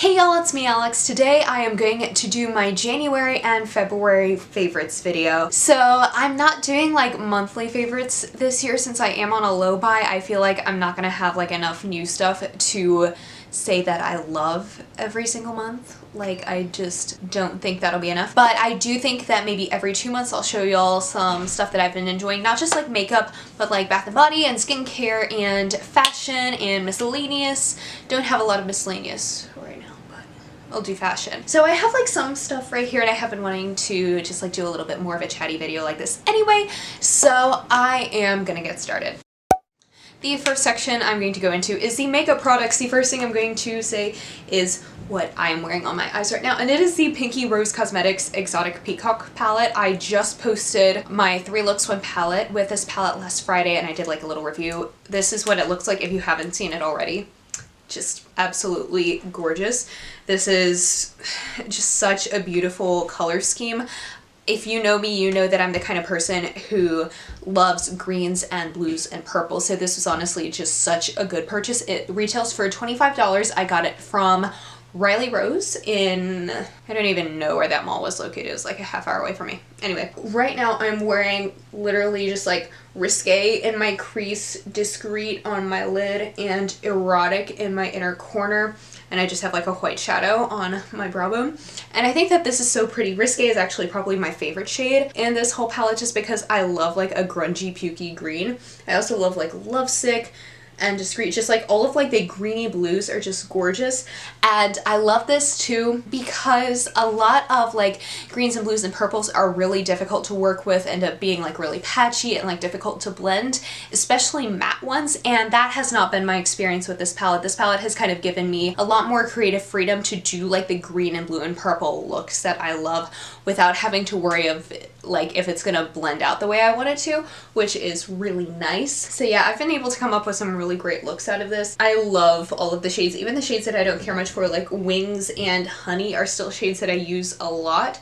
Hey y'all, it's me Alex. Today I am going to do my January and February favorites video. So I'm not doing like monthly favorites this year since I am on a low buy. I feel like I'm not gonna have like enough new stuff to say that I love every single month. Like, I just don't think that'll be enough. But I do think that maybe every 2 months I'll show y'all some stuff that I've been enjoying. Not just like makeup, but like Bath & Body and skincare and fashion and miscellaneous. Don't have a lot of miscellaneous right now, but I'll do fashion. So I have like some stuff right here and I have been wanting to just like do a little bit more of a chatty video like this anyway. So I am gonna get started. The first section I'm going to go into is the makeup products. The first thing I'm going to say is what I'm wearing on my eyes right now, and it is the Pinky Rose Cosmetics Exotic Peacock palette. I just posted my 3 looks 1 palette with this palette last Friday and I did like a little review. This is what it looks like if you haven't seen it already. Just absolutely gorgeous. This is just such a beautiful color scheme. If you know me, you know that I'm the kind of person who loves greens and blues and purples, so this was honestly just such a good purchase. It retails for $25. I got it from Riley Rose in, I don't even know where that mall was located. It was like a half hour away from me. Anyway, right now I'm wearing literally just like Risque in my crease, Discreet on my lid, and Erotic in my inner corner. And I just have like a white shadow on my brow bone. And I think that this is so pretty. Risque is actually probably my favorite shade in this whole palette just because I love like a grungy, pukey green. I also love like Lovesick and Discreet. Just like all of like the greeny blues are just gorgeous. And I love this too because a lot of like greens and blues and purples are really difficult to work with, end up being like really patchy and like difficult to blend, especially matte ones, and that has not been my experience with this palette. This palette has kind of given me a lot more creative freedom to do like the green and blue and purple looks that I love without having to worry of like if it's gonna blend out the way I want it to, which is really nice. So yeah, I've been able to come up with some really great looks out of this. I love all of the shades, even the shades that I don't care much for, like Wings and Honey are still shades that I use a lot.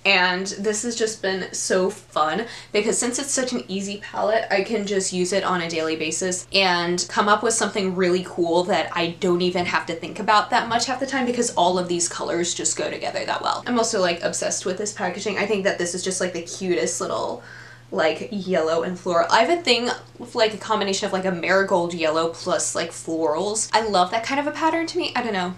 And this has just been so fun because since it's such an easy palette, I can just use it on a daily basis and come up with something really cool that I don't even have to think about that much half the time because all of these colors just go together that well. I'm also like obsessed with this packaging. I think that this is just like the cutest little like yellow and floral. I have a thing with like a combination of like a marigold yellow plus like florals. I love that kind of a pattern to me. I don't know.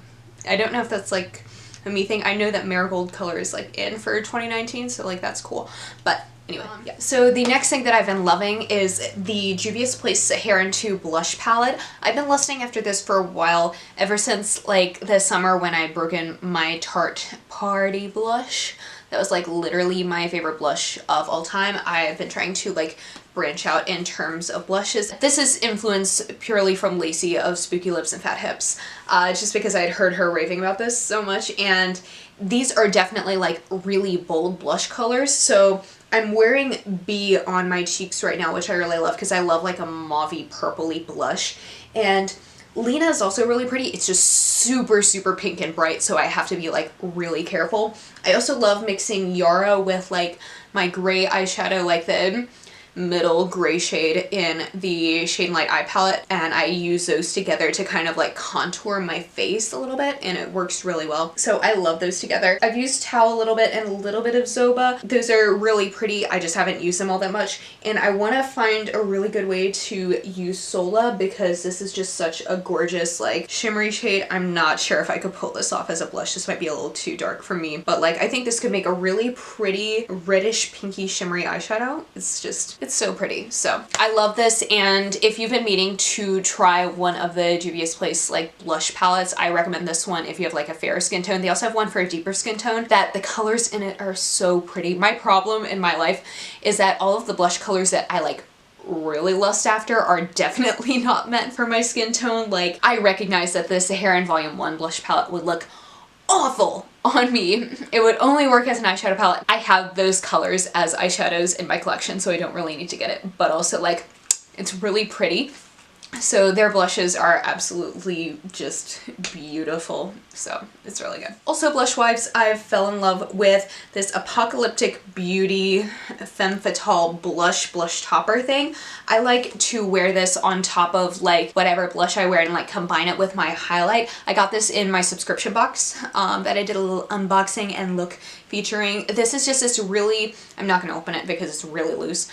I don't know if that's like a me thing. I know that marigold color is like in for 2019, so like that's cool. But anyway, yeah. So the next thing that I've been loving is the Juvia's Place Saharan 2 blush palette. I've been lusting after this for a while, ever since like the summer when I broke in my Tarte Party blush. That was like literally my favorite blush of all time. I've been trying to like branch out in terms of blushes. This is influenced purely from Lacey of Spooky Lips and Fat Hips, just because I had heard her raving about this so much, and these are definitely like really bold blush colors. So I'm wearing B on my cheeks right now, which I really love because I love like a mauvey purpley blush. And Lena is also really pretty. It's just super, super pink and bright, so I have to be like really careful. I also love mixing Yara with like my gray eyeshadow, like the middle gray shade in the Shade and Light eye palette, and I use those together to kind of like contour my face a little bit, and it works really well. So I love those together. I've used Towel a little bit and a little bit of Zoba. Those are really pretty. I just haven't used them all that much, and I want to find a really good way to use Sola because this is just such a gorgeous like shimmery shade. I'm not sure if I could pull this off as a blush. This might be a little too dark for me, but like I think this could make a really pretty reddish pinky shimmery eyeshadow. It's so pretty. So I love this, and if you've been meaning to try one of the Juvia's Place like blush palettes, I recommend this one if you have like a fairer skin tone. They also have one for a deeper skin tone that the colors in it are so pretty. My problem in my life is that all of the blush colors that I like really lust after are definitely not meant for my skin tone. Like, I recognize that the Saharan Volume 1 blush palette would look awful on me. It would only work as an eyeshadow palette. I have those colors as eyeshadows in my collection, so I don't really need to get it, but also like it's really pretty. So their blushes are absolutely just beautiful. So it's really good. Also blush wipes, I fell in love with this Apocalyptic Beauty Femme Fatale blush topper thing. I like to wear this on top of like whatever blush I wear and like combine it with my highlight. I got this in my subscription box that I did a little unboxing and look featuring. This is just this really, I'm not going to open it because it's really loose.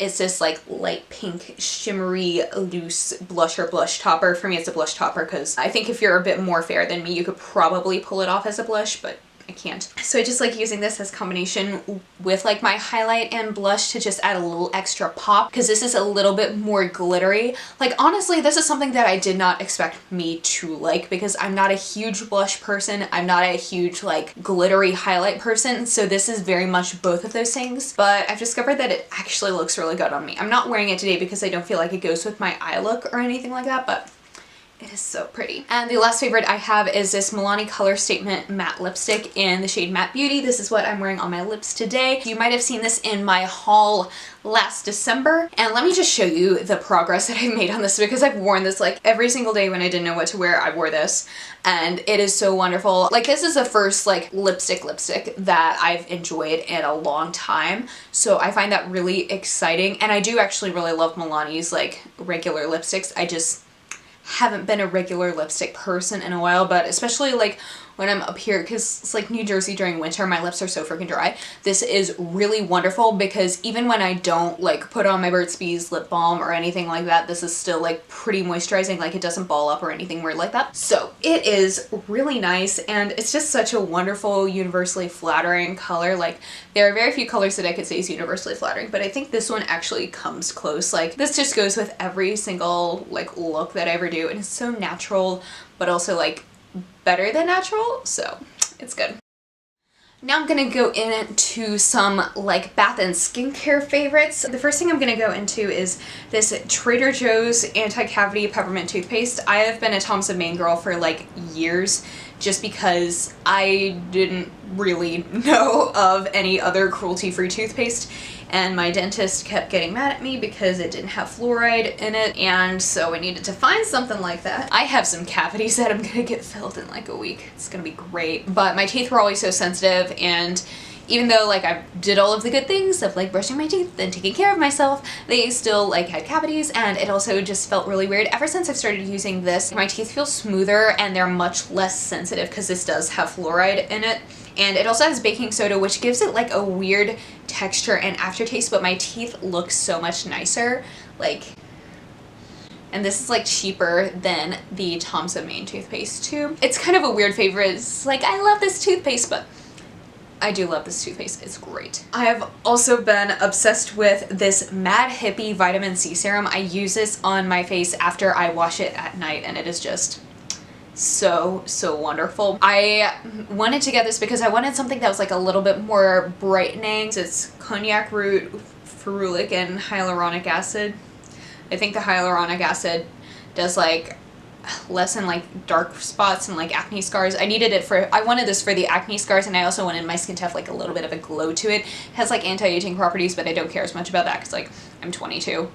It's this like light pink shimmery loose blusher blush topper. For me it's a blush topper because I think if you're a bit more fair than me you could probably pull it off as a blush, but I can't. So I just like using this as combination with like my highlight and blush to just add a little extra pop because this is a little bit more glittery. Like honestly this is something that I did not expect me to like because I'm not a huge blush person. I'm not a huge like glittery highlight person. So this is very much both of those things. But I've discovered that it actually looks really good on me. I'm not wearing it today because I don't feel like it goes with my eye look or anything like that, but it is so pretty. And the last favorite I have is this Milani Color Statement Matte Lipstick in the shade Matte Beauty. This is what I'm wearing on my lips today. You might have seen this in my haul last December. And let me just show you the progress that I've made on this because I've worn this like every single day when I didn't know what to wear. I wore this and it is so wonderful. Like this is the first like lipstick that I've enjoyed in a long time. So I find that really exciting. And I do actually really love Milani's like regular lipsticks. I just haven't been a regular lipstick person in a while, but especially like when I'm up here because it's like New Jersey during winter, my lips are so freaking dry. This is really wonderful because even when I don't like put on my Burt's Bees lip balm or anything like that, this is still like pretty moisturizing. Like it doesn't ball up or anything weird like that. So it is really nice and it's just such a wonderful universally flattering color. Like there are very few colors that I could say is universally flattering, but I think this one actually comes close. Like this just goes with every single like look that I ever do and it's so natural but also like better than natural, so it's good. Now I'm gonna go into some like bath and skincare favorites. The first thing I'm gonna go into is this Trader Joe's Anti-Cavity Peppermint Toothpaste. I have been a Tom's of Maine girl for like years just because I didn't really know of any other cruelty-free toothpaste and my dentist kept getting mad at me because it didn't have fluoride in it, and so I needed to find something like that. I have some cavities that I'm gonna get filled in like a week. It's gonna be great. But my teeth were always so sensitive, and even though like I did all of the good things of like brushing my teeth and taking care of myself, they still like had cavities, and it also just felt really weird. Ever since I've started using this, my teeth feel smoother and they're much less sensitive because this does have fluoride in it. And it also has baking soda, which gives it like a weird texture and aftertaste, but my teeth look so much nicer. Like, and this is like cheaper than the Tom's of Maine toothpaste too. It's kind of a weird favorite. It's like, I love this toothpaste, but I do love this toothpaste. It's great. I have also been obsessed with this Mad Hippie Vitamin C Serum. I use this on my face after I wash it at night, and it is just so wonderful. I wanted to get this because I wanted something that was like a little bit more brightening. It's cognac root, ferulic, and hyaluronic acid. I think the hyaluronic acid does like lessen like dark spots and like acne scars. I wanted this for the acne scars, and I also wanted my skin to have like a little bit of a glow to it. It has like anti-aging properties, but I don't care as much about that because like I'm 22.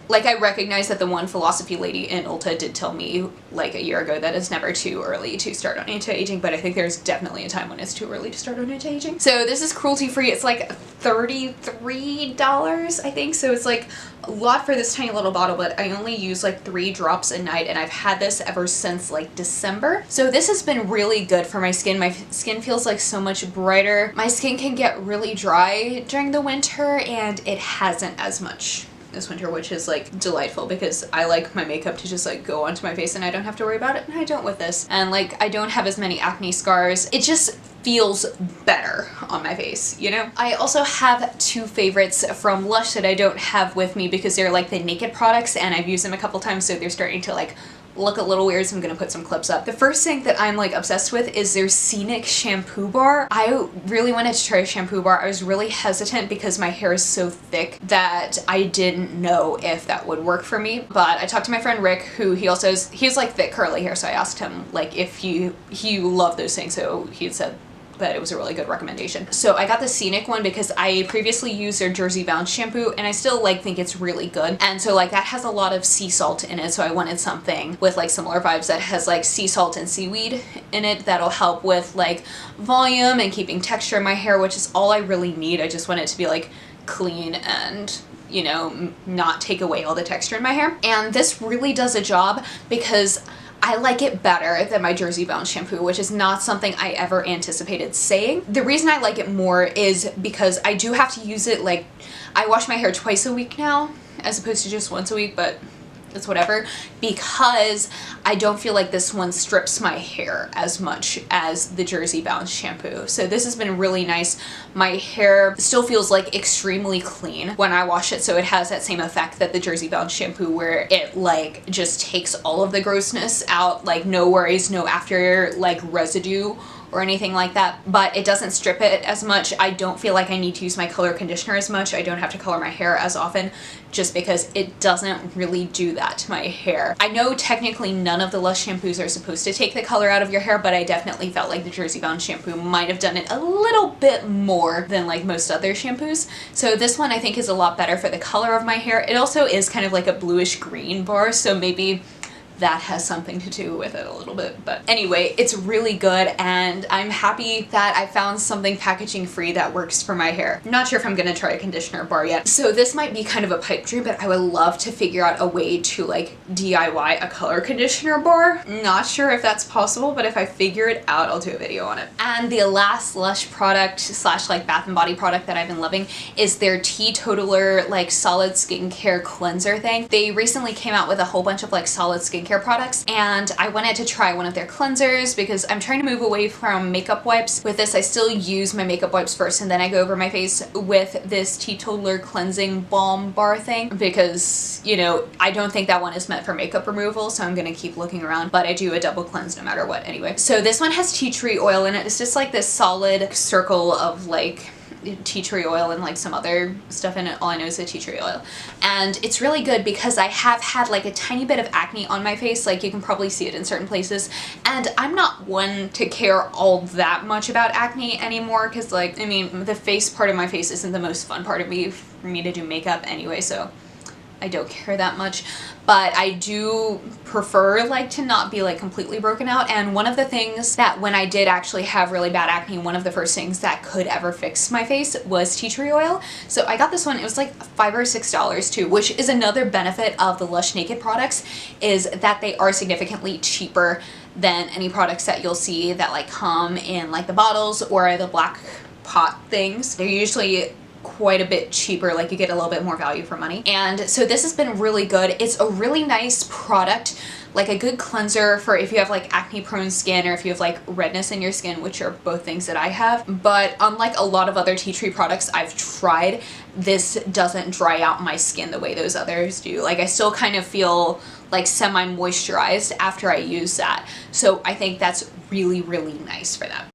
Like, I recognize that the one philosophy lady in Ulta did tell me like a year ago that it's never too early to start on anti-aging, but I think there's definitely a time when it's too early to start on anti-aging. So this is cruelty-free. It's like $33, I think. So it's like a lot for this tiny little bottle, but I only use like 3 drops a night, and I've had this ever since like December. So this has been really good for my skin. My skin feels like so much brighter. My skin can get really dry during the winter, and it hasn't as much this winter, which is like delightful because I like my makeup to just like go onto my face and I don't have to worry about it, and I don't with this. And like I don't have as many acne scars. It just feels better on my face, you know? I also have 2 favorites from Lush that I don't have with me because they're like the naked products, and I've used them a couple times, so they're starting to like look a little weird, so I'm gonna put some clips up. The first thing that I'm like obsessed with is their Seanik shampoo bar. I really wanted to try a shampoo bar. I was really hesitant because my hair is so thick that I didn't know if that would work for me. But I talked to my friend Rick, who he has like thick curly hair, so I asked him like if he loved those things, so he had said but it was a really good recommendation. So I got the Seanik one because I previously used their Jersey Bound shampoo and I still like think it's really good. And so like that has a lot of sea salt in it, so I wanted something with like similar vibes that has like sea salt and seaweed in it that'll help with like volume and keeping texture in my hair, which is all I really need. I just want it to be like clean and, you know, not take away all the texture in my hair. And this really does a job because I like it better than my Jersey Bound shampoo, which is not something I ever anticipated saying. The reason I like it more is because I do have to use it, like, I wash my hair twice a week now as opposed to just once a week, but it's whatever, because I don't feel like this one strips my hair as much as the Jersey Bound shampoo. So this has been really nice. My hair still feels like extremely clean when I wash it, so it has that same effect that the Jersey Bound shampoo, where it like just takes all of the grossness out, like no worries, no after like residue or anything like that, but it doesn't strip it as much. I don't feel like I need to use my color conditioner as much. I don't have to color my hair as often just because it doesn't really do that to my hair. I know technically none of the Lush shampoos are supposed to take the color out of your hair, but I definitely felt like the Jersey Bound shampoo might have done it a little bit more than like most other shampoos. So this one I think is a lot better for the color of my hair. It also is kind of like a bluish green bar, so maybe that has something to do with it a little bit. But anyway, it's really good and I'm happy that I found something packaging free that works for my hair. I'm not sure if I'm gonna try a conditioner bar yet. So this might be kind of a pipe dream, but I would love to figure out a way to like DIY a color conditioner bar. Not sure if that's possible, but if I figure it out, I'll do a video on it. And the last Lush product slash like Bath & Body product that I've been loving is their Teetotaler like solid skincare cleanser thing. They recently came out with a whole bunch of like solid skincare products and I wanted to try one of their cleansers because I'm trying to move away from makeup wipes. With this I still use my makeup wipes first and then I go over my face with this Teetotaler cleansing balm bar thing because, you know, I don't think that one is meant for makeup removal, so I'm gonna keep looking around, but I do a double cleanse no matter what anyway. So this one has tea tree oil in it. It's just like this solid circle of like tea tree oil and like some other stuff in it. All I know is the tea tree oil. And it's really good because I have had like a tiny bit of acne on my face, like you can probably see it in certain places, and I'm not one to care all that much about acne anymore because like, I mean, the face part of my face isn't the most fun part of me for me to do makeup anyway, so I don't care that much, but I do prefer like to not be like completely broken out. And one of the things that when I did actually have really bad acne, one of the first things that could ever fix my face was tea tree oil. So I got this one, it was like $5 or $6 too, which is another benefit of the Lush Naked products, is that they are significantly cheaper than any products that you'll see that like come in like the bottles or the black pot things. They're usually quite a bit cheaper, like you get a little bit more value for money. And so this has been really good. It's a really nice product, like a good cleanser for if you have like acne prone skin or if you have like redness in your skin, which are both things that I have. But unlike a lot of other tea tree products I've tried, this doesn't dry out my skin the way those others do. Like I still kind of feel like semi-moisturized after I use that. So I think that's really, really nice for them.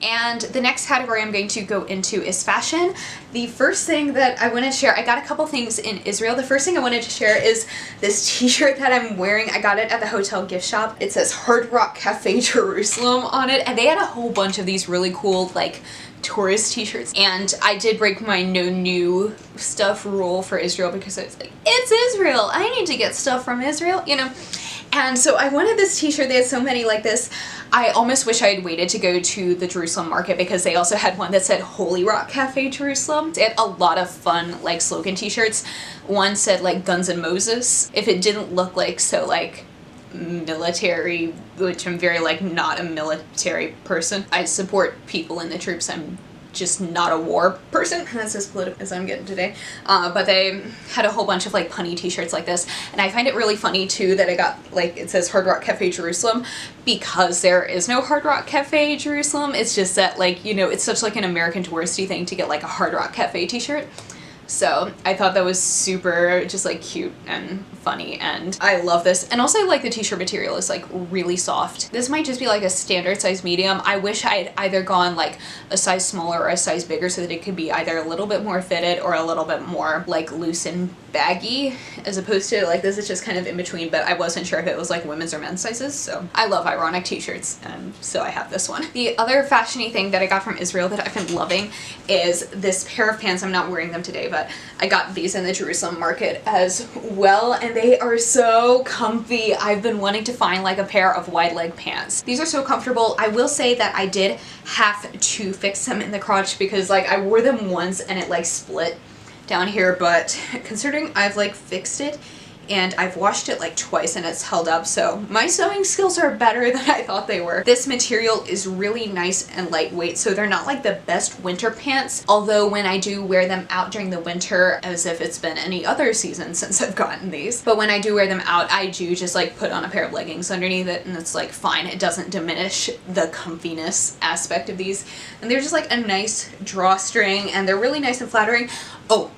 And the next category I'm going to go into is fashion. The first thing that I want to share, I got a couple things in Israel. The first thing I wanted to share is this t-shirt that I'm wearing. I got it at the hotel gift shop. It says Hard Rock Cafe Jerusalem on it, and they had a whole bunch of these really cool like tourist t-shirts. And I did break my no new stuff rule for Israel because I was like, it's Israel, I need to get stuff from Israel, you know. And so I wanted this t-shirt. They had so many like this. I almost wish I had waited to go to the Jerusalem market because they also had one that said Holy Rock Cafe Jerusalem. They had a lot of fun like slogan t-shirts. One said like Guns N' Moses. If it didn't look like so like military, which I'm very like not a military person. I support people in the troops. I'm just not a war person. That's as political as I'm getting today. But they had a whole bunch of like punny t-shirts like this, and I find it really funny too that I got like it says Hard Rock Cafe Jerusalem because there is no Hard Rock Cafe Jerusalem. It's just that like, you know, it's such like an American touristy thing to get like a Hard Rock Cafe t-shirt. So I thought that was super just like cute and funny, and I love this. And also I like the t-shirt material is like really soft. This might just be like a standard size medium. I wish I had either gone like a size smaller or a size bigger so that it could be either a little bit more fitted or a little bit more like loose and baggy, as opposed to like this is just kind of in between, but I wasn't sure if it was like women's or men's sizes. So I love ironic t-shirts, and so I have this one. The other fashiony thing that I got from Israel that I've been loving is this pair of pants. I'm not wearing them today, but I got these in the Jerusalem market as well, and they are so comfy. I've been wanting to find like a pair of wide leg pants. These are so comfortable. I will say that I did have to fix them in the crotch because like I wore them once and it like split down here, but considering I've like fixed it and I've washed it like twice and it's held up, so my sewing skills are better than I thought they were. This material is really nice and lightweight, so they're not like the best winter pants, although when I do wear them out during the winter, as if it's been any other season since I've gotten these, but when I do wear them out, I do just like put on a pair of leggings underneath it and it's like fine. It doesn't diminish the comfiness aspect of these, and they're just like a nice drawstring and they're really nice and flattering. Oh,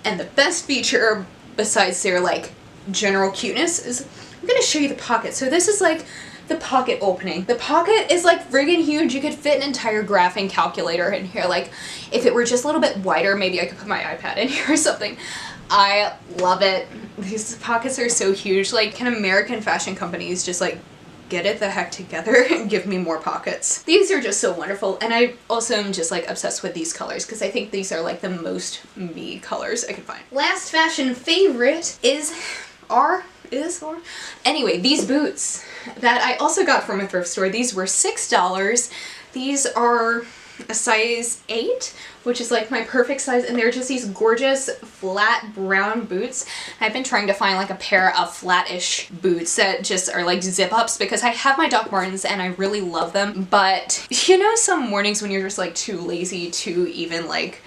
and the best feature besides their like general cuteness is I'm gonna show you the pocket. So this is like the pocket opening. The pocket is like friggin' huge. You could fit an entire graphing calculator in here. Like if it were just a little bit wider, maybe I could put my iPad in here or something. I love it. These pockets are so huge. Like, can American fashion companies just like get it the heck together and give me more pockets? These are just so wonderful, and I also am just like obsessed with these colors because I think these are like the most me colors I could find. Last fashion favorite anyway, these boots that I also got from a thrift store. These were $6. These are a size 8, which is like my perfect size, and they're just these gorgeous flat brown boots. I've been trying to find like a pair of flat-ish boots that just are like zip-ups because I have my Doc Martens and I really love them, but you know, some mornings when you're just like too lazy to even like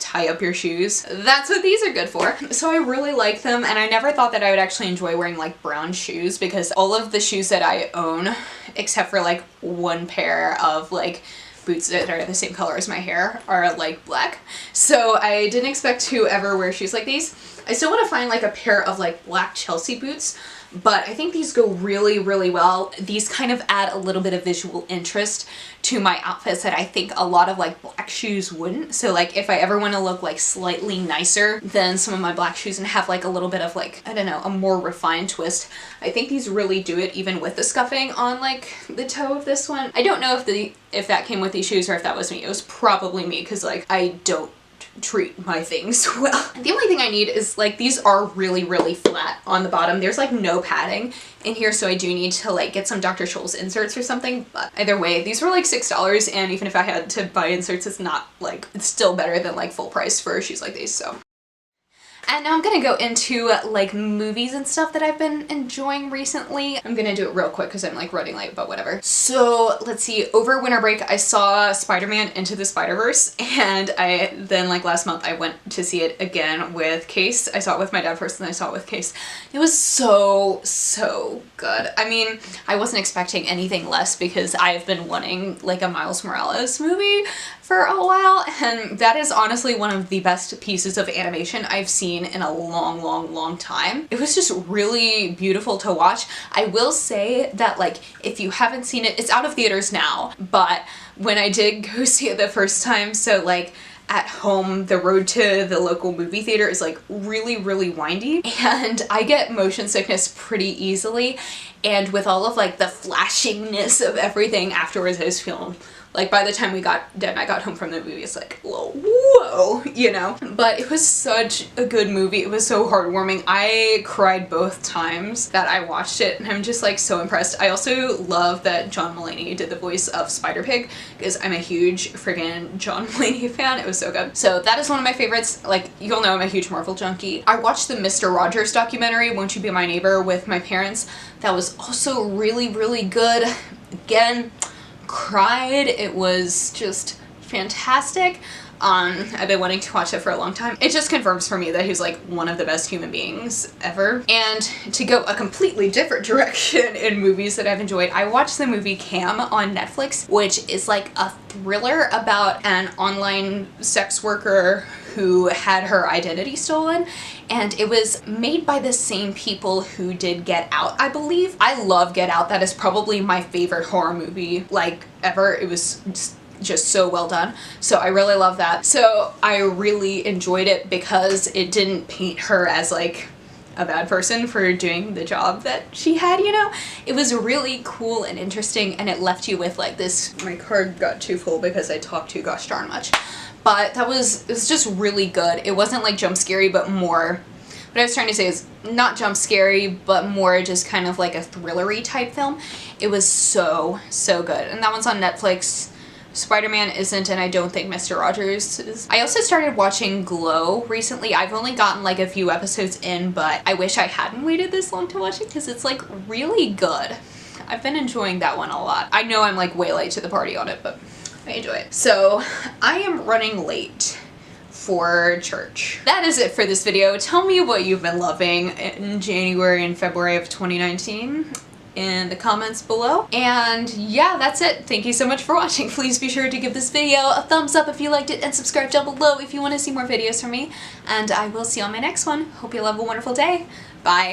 tie up your shoes, that's what these are good for. So I really like them, and I never thought that I would actually enjoy wearing like brown shoes because all of the shoes that I own, except for like one pair of like boots that are the same color as my hair, are like black. So I didn't expect to ever wear shoes like these. I still want to find like a pair of like black Chelsea boots, but I think these go really, really well. These kind of add a little bit of visual interest to my outfits that I think a lot of like black shoes wouldn't. So like if I ever want to look like slightly nicer than some of my black shoes and have like a little bit of like, I don't know, a more refined twist, I think these really do it, even with the scuffing on like the toe of this one. I don't know if that came with these shoes or if that was me. It was probably me because like I don't treat my things well. The only thing I need is like, these are really, really flat on the bottom. There's like no padding in here, so I do need to like get some Dr. Scholl's inserts or something, but either way, these were like $6, and even if I had to buy inserts, it's not like, it's still better than like full price for shoes like these, so. And now I'm gonna go into like movies and stuff that I've been enjoying recently. I'm gonna do it real quick because I'm like running late, but whatever. So let's see, over winter break I saw Spider-Man Into the Spider-Verse, and then like last month I went to see it again with Case. I saw it with my dad first and I saw it with Case. It was so good. I mean, I wasn't expecting anything less because I've been wanting like a Miles Morales movie for a while, and that is honestly one of the best pieces of animation I've seen in a long time. It was just really beautiful to watch. I will say that like, if you haven't seen it, it's out of theaters now, but when I did go see it the first time, so like at home, the road to the local movie theater is like really windy, and I get motion sickness pretty easily, and with all of like the flashiness of everything afterwards, I was feeling like, by the time Dad and I got home from the movie, it's like, whoa, you know? But it was such a good movie. It was so heartwarming. I cried both times that I watched it, and I'm just like so impressed. I also love that John Mulaney did the voice of Spider-Pig because I'm a huge friggin' John Mulaney fan. It was so good. So that is one of my favorites. Like, you'll know I'm a huge Marvel junkie. I watched the Mr. Rogers documentary, Won't You Be My Neighbor, with my parents. That was also really good. Again, cried. It was just fantastic. I've been wanting to watch it for a long time. It just confirms for me that he's like one of the best human beings ever. And to go a completely different direction in movies that I've enjoyed, I watched the movie Cam on Netflix, which is like a thriller about an online sex worker who had her identity stolen, and it was made by the same people who did Get Out, I believe. I love Get Out. That is probably my favorite horror movie like ever. It was just so well done. So I really love that. So I really enjoyed it because it didn't paint her as like a bad person for doing the job that she had, you know? It was really cool and interesting, and it left you with like this— my card got too full because I talked too gosh darn much. But it was just really good. It wasn't like jump scary, but more— what I was trying to say is not jump scary, but more just kind of like a thrillery type film. It was so good. And that one's on Netflix. Spider-Man isn't, and I don't think Mr. Rogers is. I also started watching Glow recently. I've only gotten like a few episodes in, but I wish I hadn't waited this long to watch it because it's like really good. I've been enjoying that one a lot. I know I'm like way late to the party on it, but I enjoy it. So I am running late for church. That is it for this video. Tell me what you've been loving in January and February of 2019 in the comments below. And yeah, that's it. Thank you so much for watching. Please be sure to give this video a thumbs up if you liked it, and subscribe down below if you want to see more videos from me. And I will see you on my next one. Hope you have a wonderful day. Bye.